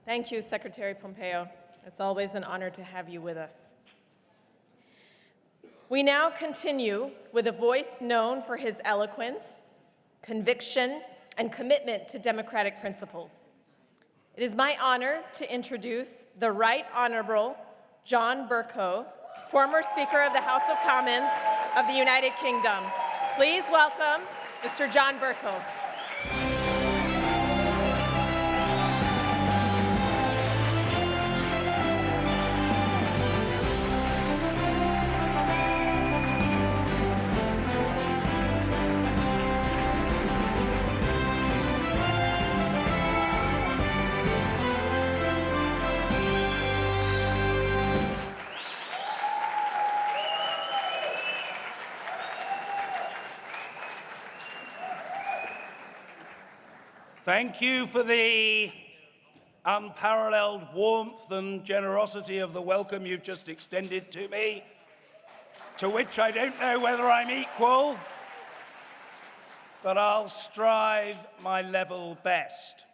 Thank you, Secretary Pompeo. It's always an honor to have you with us. We now continue with a voice known for his eloquence, conviction, and commitment to democratic principles. It is my honor to introduce the Right Honorable John Bercow, former Speaker of the House of Commons of the United Kingdom. Please welcome Mr. John Bercow. Thank you for the unparalleled warmth and generosity of the welcome you've just extended to me, to which I don't know whether I'm equal, but I'll strive my level best.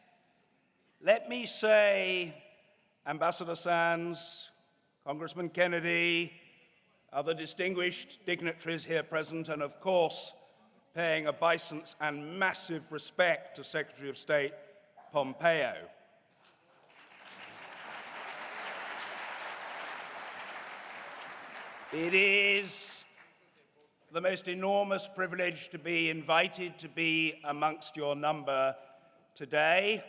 Let me say, Ambassador Sands, Congressman Kennedy, other distinguished dignitaries here present, and of course, paying obeisance and massive respect to Secretary of State Pompeo. It is the most enormous privilege to be invited to be amongst your number today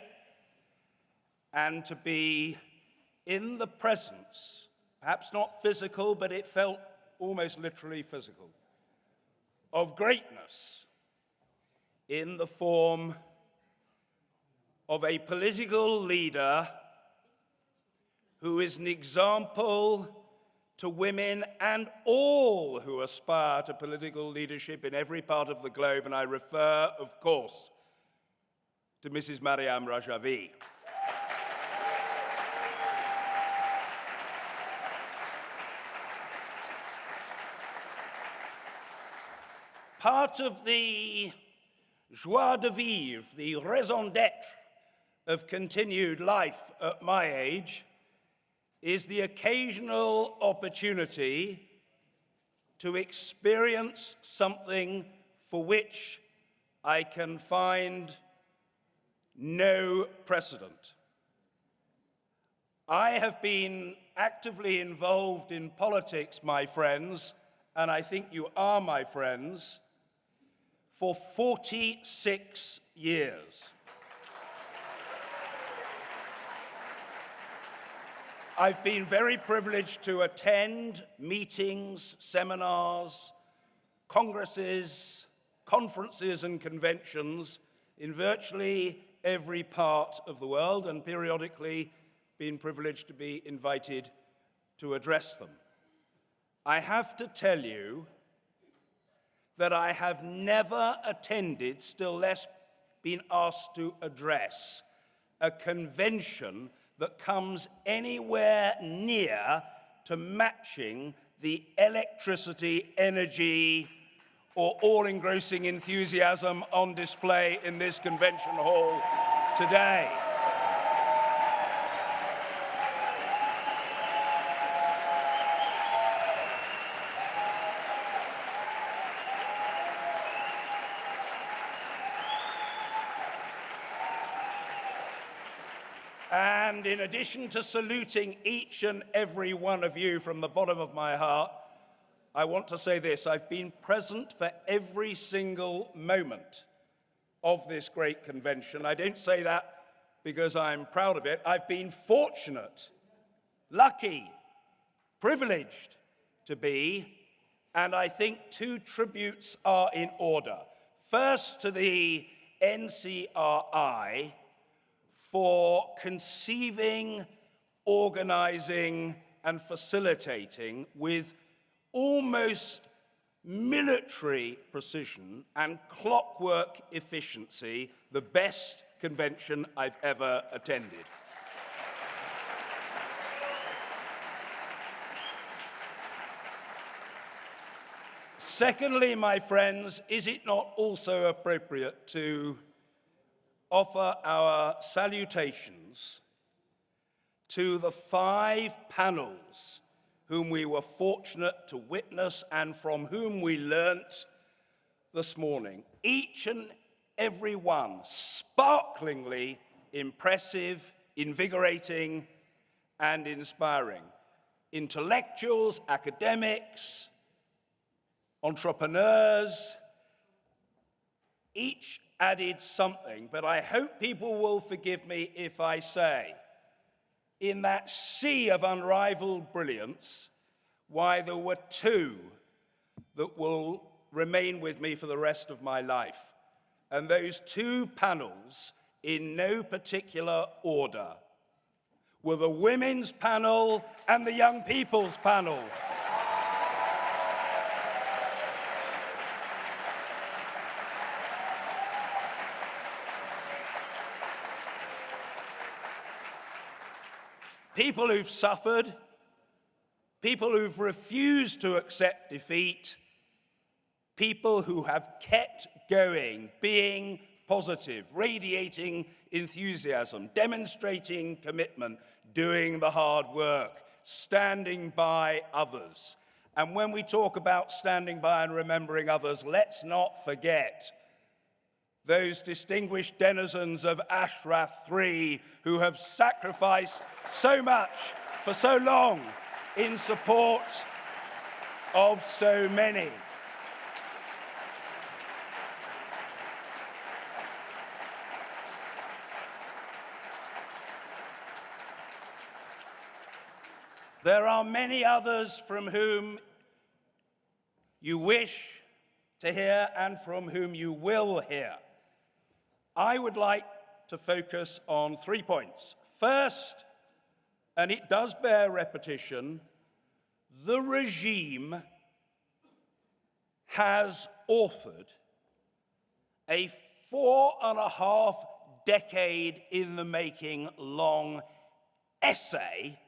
and to be in the presence, perhaps not physical, but it felt almost literally physical, of greatness in the form of a political leader who is an example to women and all who aspire to political leadership in every part of the globe, and I refer, of course, to Mrs. Maryam Rajavi. Part of the joie de vivre, the raison d'être of continued life at my age, is the occasional opportunity to experience something for which I can find no precedent. I have been actively involved in politics, my friends, and I think you are my friends, for 46 years. I've been very privileged to attend meetings, seminars, congresses, conferences, and conventions in virtually every part of the world, and periodically been privileged to be invited to address them. I have to tell you that I have never attended, still less been asked to address, a convention that comes anywhere near to matching the electricity, energy, or all-engrossing enthusiasm on display in this convention hall today. And in addition to saluting each and every one of you from the bottom of my heart, I want to say this: I've been present for every single moment of this great convention. I don't say that because I'm proud of it. I've been fortunate, lucky, privileged to be, and I think two tributes are in order. First, to the NCRI, for conceiving, organizing, and facilitating with almost military precision and clockwork efficiency the best convention I've ever attended. Secondly, my friends, is it not also appropriate to offer our salutations to the 5 panels whom we were fortunate to witness and from whom we learnt this morning. Each and every one sparklingly impressive, invigorating, and inspiring. Intellectuals, academics, entrepreneurs, each added something, but I hope people will forgive me if I say, in that sea of unrivaled brilliance, why there were 2 that will remain with me for the rest of my life. And those 2 panels, in no particular order, were the women's panel and the young people's panel. People who've suffered, people who've refused to accept defeat, people who have kept going, being positive, radiating enthusiasm, demonstrating commitment, doing the hard work, standing by others. And when we talk about standing by and remembering others, let's not forget those distinguished denizens of Ashrath 3 who have sacrificed so much for so long in support of so many. There are many others from whom you wish to hear and from whom you will hear. I would like to focus on 3 points. First, and it does bear repetition, the regime has authored a 4.5 decade in the making long essay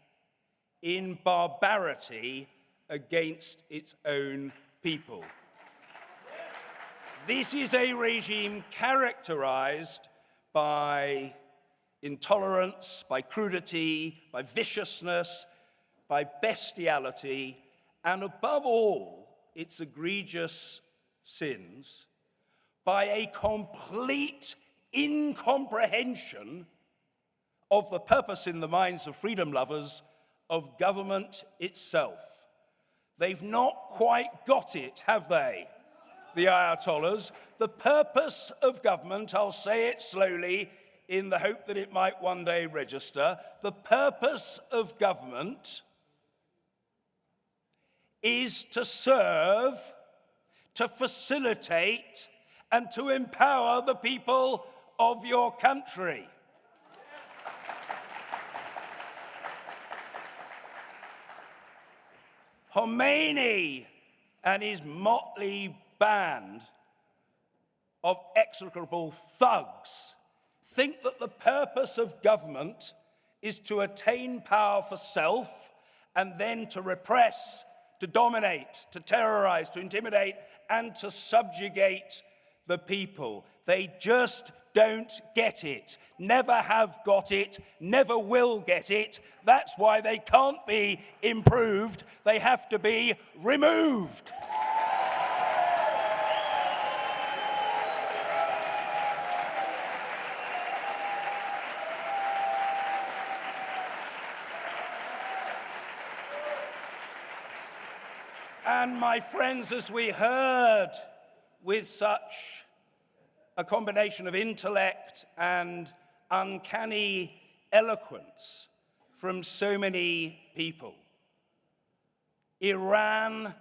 in barbarity against its own people. This is a regime characterized by intolerance, by crudity, by viciousness, by bestiality, and above all, its egregious sins, by a complete incomprehension of the purpose in the minds of freedom lovers of government itself. They've not quite got it, have they? The Ayatollahs. The purpose of government, I'll say it slowly in the hope that it might one day register, the purpose of government is to serve, to facilitate, and to empower the people of your country. Khomeini and his motley band of execrable thugs think that the purpose of government is to attain power for self and then to repress, to dominate, to terrorize, to intimidate, and to subjugate the people. They just don't get it, never have got it, never will get it. That's why they can't be improved. They have to be removed. And my friends, as we heard with such a combination of intellect and uncanny eloquence from so many people, Iran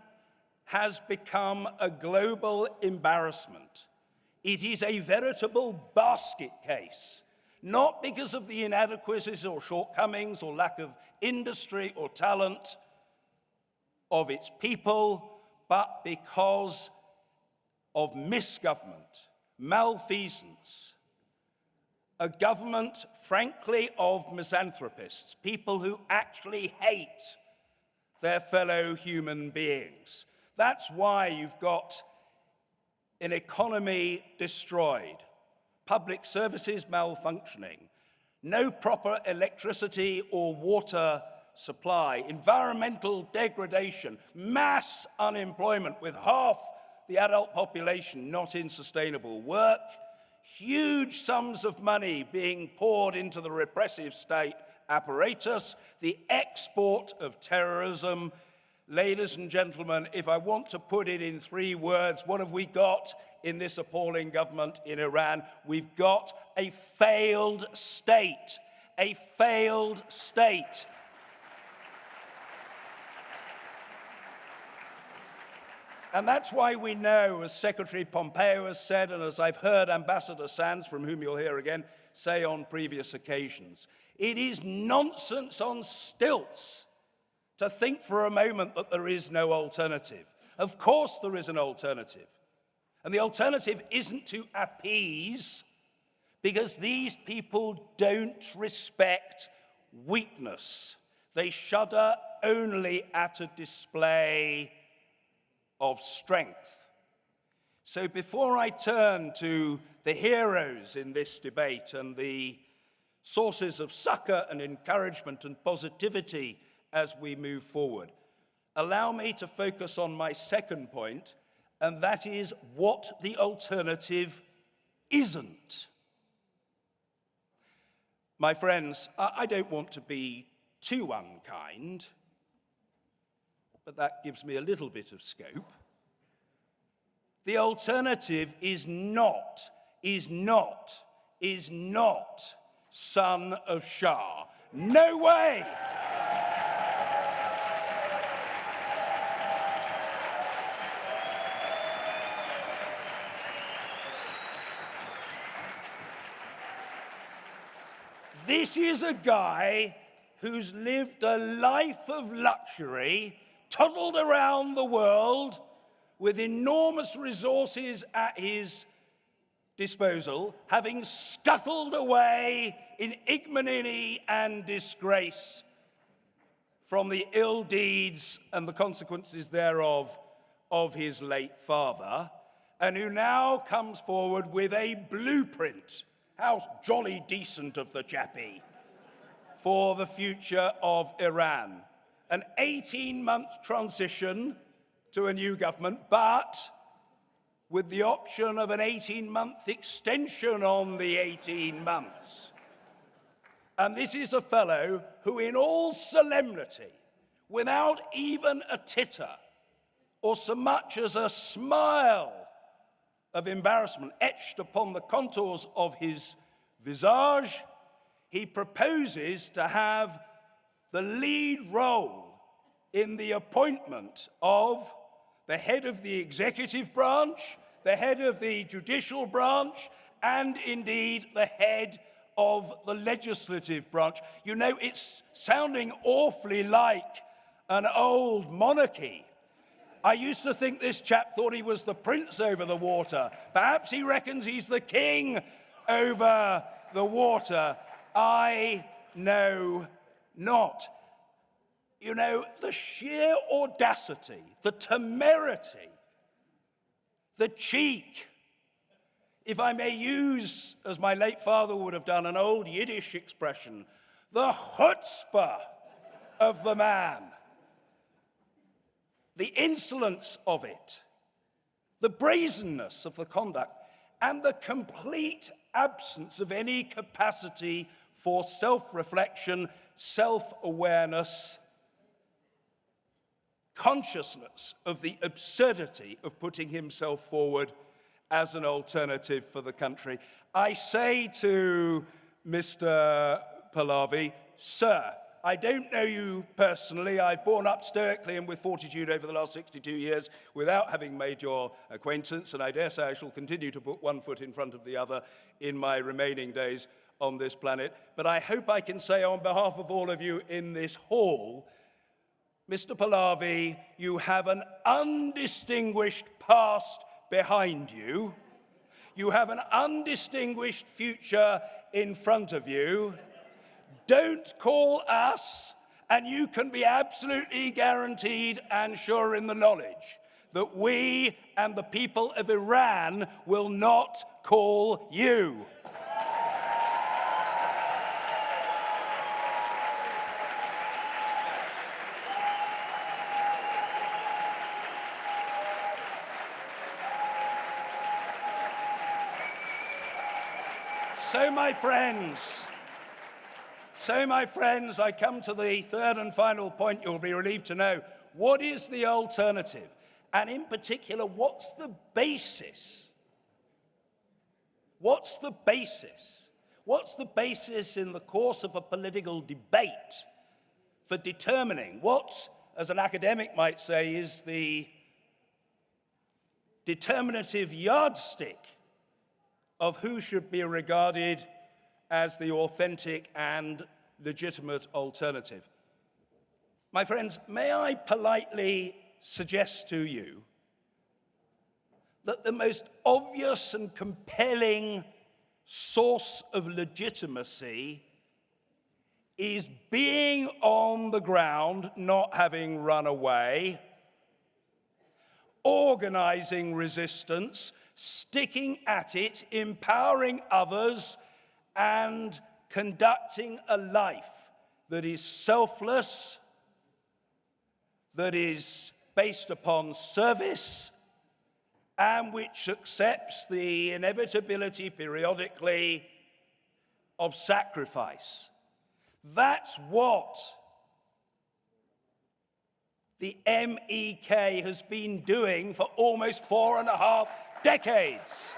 has become a global embarrassment. It is a veritable basket case, not because of the inadequacies or shortcomings or lack of industry or talent of its people, but because of misgovernment, malfeasance, a government, frankly, of misanthropists, people who actually hate their fellow human beings. That's why you've got an economy destroyed, public services malfunctioning, no proper electricity or water supply, environmental degradation, mass unemployment with half the adult population not in sustainable work, huge sums of money being poured into the repressive state apparatus, the export of terrorism. Ladies and gentlemen, if I want to put it in 3 words, what have we got in this appalling government in Iran? We've got a failed state. A failed state. And that's why we know, as Secretary Pompeo has said, and as I've heard Ambassador Sands, from whom you'll hear again, say on previous occasions, it is nonsense on stilts to think for a moment that there is no alternative. Of course there is an alternative. And the alternative isn't to appease, because these people don't respect weakness. They shudder only at a display of strength. So before I turn to the heroes in this debate and the sources of succor and encouragement and positivity as we move forward, allow me to focus on my second point, and that is what the alternative isn't. My friends, I don't want to be too unkind, but that gives me a little bit of scope. The alternative is not son of Shah. No way! This is a guy who's lived a life of luxury, toddled around the world with enormous resources at his disposal, having scuttled away in ignominy and disgrace from the ill deeds and the consequences thereof of his late father, and who now comes forward with a blueprint. How jolly decent of the chappie for the future of Iran. An 18-month transition to a new government, but with the option of an 18-month extension on the 18 months. And this is a fellow who, in all solemnity, without even a titter or so much as a smile of embarrassment etched upon the contours of his visage, he proposes to have the lead role in the appointment of the head of the executive branch, the head of the judicial branch, and indeed the head of the legislative branch. You know, it's sounding awfully like an old monarchy. I used to think this chap thought he was the prince over the water. Perhaps he reckons he's the king over the water. I know not. You know, the sheer audacity, the temerity, the cheek, if I may use, as my late father would have done, an old Yiddish expression, the chutzpah of the man, the insolence of it, the brazenness of the conduct, and the complete absence of any capacity for self-reflection, self-awareness, consciousness of the absurdity of putting himself forward as an alternative for the country. I say to Mr. Pahlavi, sir, I don't know you personally. I've borne up stoically and with fortitude over the last 62 years without having made your acquaintance, and I dare say I shall continue to put one foot in front of the other in my remaining days on this planet. But I hope I can say on behalf of all of you in this hall, Mr. Pahlavi, you have an undistinguished past behind you. You have an undistinguished future in front of you. Don't call us, and you can be absolutely guaranteed and sure in the knowledge that we and the people of Iran will not call you. So, my friends, I come to the third and final point you'll be relieved to know. What is the alternative? And in particular, what's the basis? What's the basis? What's the basis in the course of a political debate for determining what, as an academic might say, is the determinative yardstick of who should be regarded as the authentic and legitimate alternative? My friends, may I politely suggest to you that the most obvious and compelling source of legitimacy is being on the ground, not having run away, organizing resistance, sticking at it, empowering others, and conducting a life that is selfless, that is based upon service, and which accepts the inevitability periodically of sacrifice. That's what the MEK has been doing for almost 4.5 decades.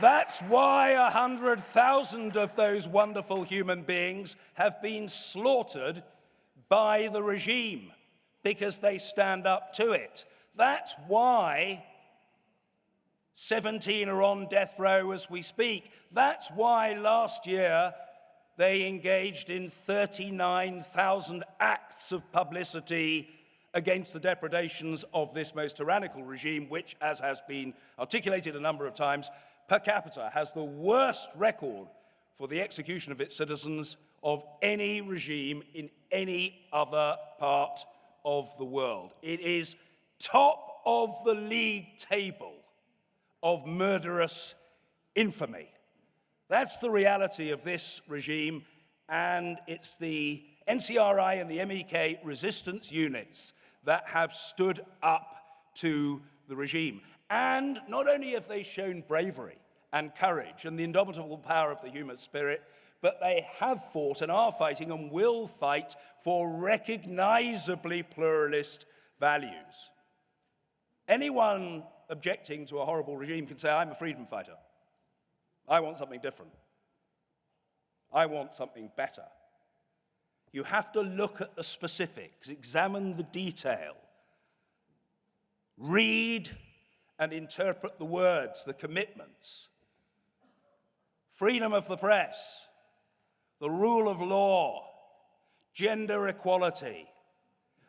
That's why 100,000 of those wonderful human beings have been slaughtered by the regime, because they stand up to it. That's why 17 are on death row as we speak. That's why last year they engaged in 39,000 acts of publicity against the depredations of this most tyrannical regime, which, as has been articulated a number of times, per capita has the worst record for the execution of its citizens of any regime in any other part of the world. It is top of the league table of murderous infamy. That's the reality of this regime, and it's the NCRI and the MEK resistance units that have stood up to the regime. And not only have they shown bravery and courage and the indomitable power of the human spirit, but they have fought and are fighting and will fight for recognizably pluralist values. Anyone objecting to a horrible regime can say, I'm a freedom fighter. I want something different. I want something better. You have to look at the specifics, examine the detail, read and interpret the words, the commitments. Freedom of the press, the rule of law, gender equality,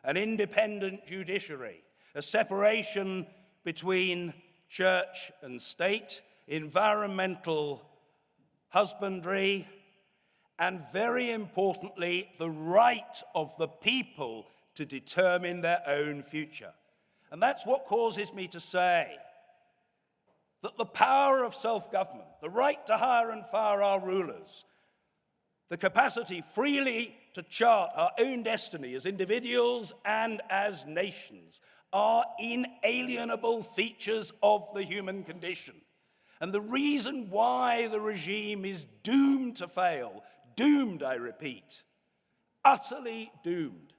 an independent judiciary, a separation between church and state, environmental husbandry, and very importantly, the right of the people to determine their own future. And that's what causes me to say that the power of self-government, the right to hire and fire our rulers, the capacity freely to chart our own destiny as individuals and as nations, are inalienable features of the human condition. And the reason why the regime is doomed to fail, doomed, I repeat, utterly doomed,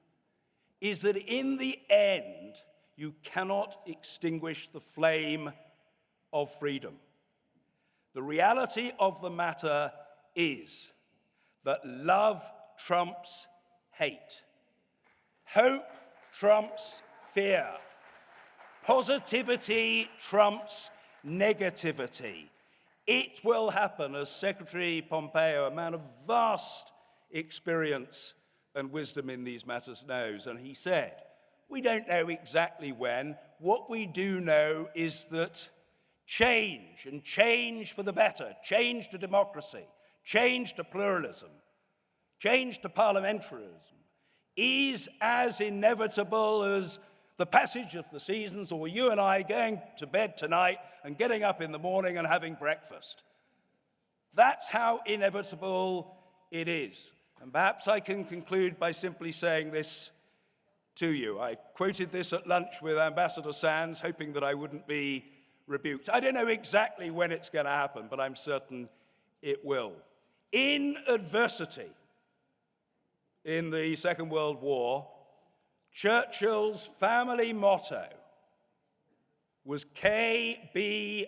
is that in the end, you cannot extinguish the flame of freedom. The reality of the matter is that love trumps hate. Hope trumps fear. Positivity trumps negativity. It will happen, as Secretary Pompeo, a man of vast experience and wisdom in these matters, knows. And he said, we don't know exactly when. What we do know is that change, and change for the better, change to democracy, change to pluralism, change to parliamentarism, is as inevitable as the passage of the seasons, or you and I going to bed tonight and getting up in the morning and having breakfast. That's how inevitable it is. And perhaps I can conclude by simply saying this to you. I quoted this at lunch with Ambassador Sands, hoping that I wouldn't be rebuked. I don't know exactly when it's going to happen, but I'm certain it will. In adversity, in the Second World War, Churchill's family motto was KBO,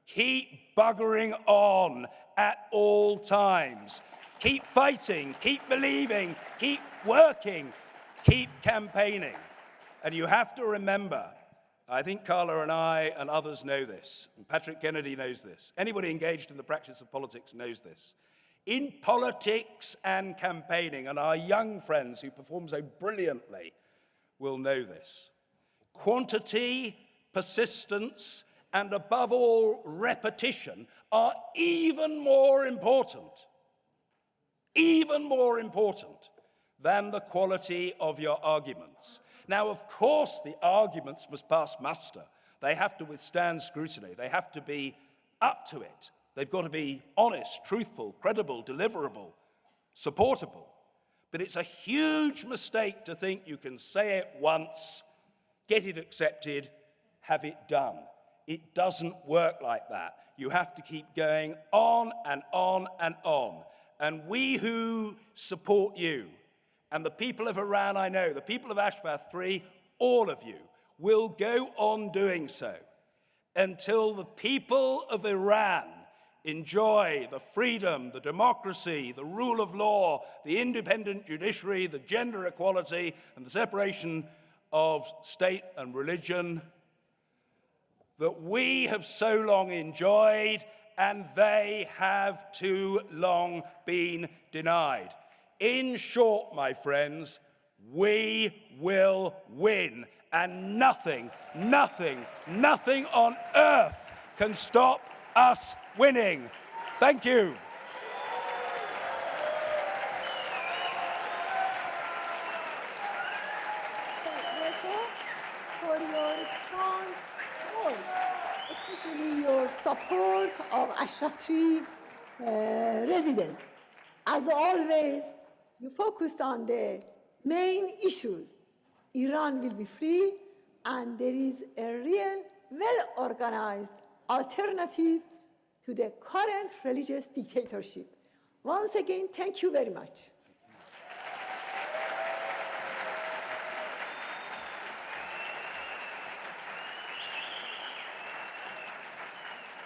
keep buggering on at all times. Keep fighting, keep believing, keep working, keep campaigning. And you have to remember, I think Carla and I and others know this, and Patrick Kennedy knows this. Anybody engaged in the practice of politics knows this. In politics and campaigning, and our young friends who perform so brilliantly will know this, quantity, persistence, and above all, repetition are even more important than the quality of your arguments. Now, of course, the arguments must pass muster. They have to withstand scrutiny. They have to be up to it. They've got to be honest, truthful, credible, deliverable, supportable. But it's a huge mistake to think you can say it once, get it accepted, have it done. It doesn't work like that. You have to keep going on and on and on. And we who support you, and the people of Iran I know, the people of Ashbath 3, all of you, will go on doing so until the people of Iran enjoy the freedom, the democracy, the rule of law, the independent judiciary, the gender equality, and the separation of state and religion that we have so long enjoyed and they have too long been denied. In short, my friends, we will win, and nothing on earth can stop us winning. Thank you. For your strong vote, especially your support of Ashraf Tree residents. As always, you focused on the main issues. Iran will be free, and there is a real, well-organized alternative to the current religious dictatorship. Once again, thank you very much.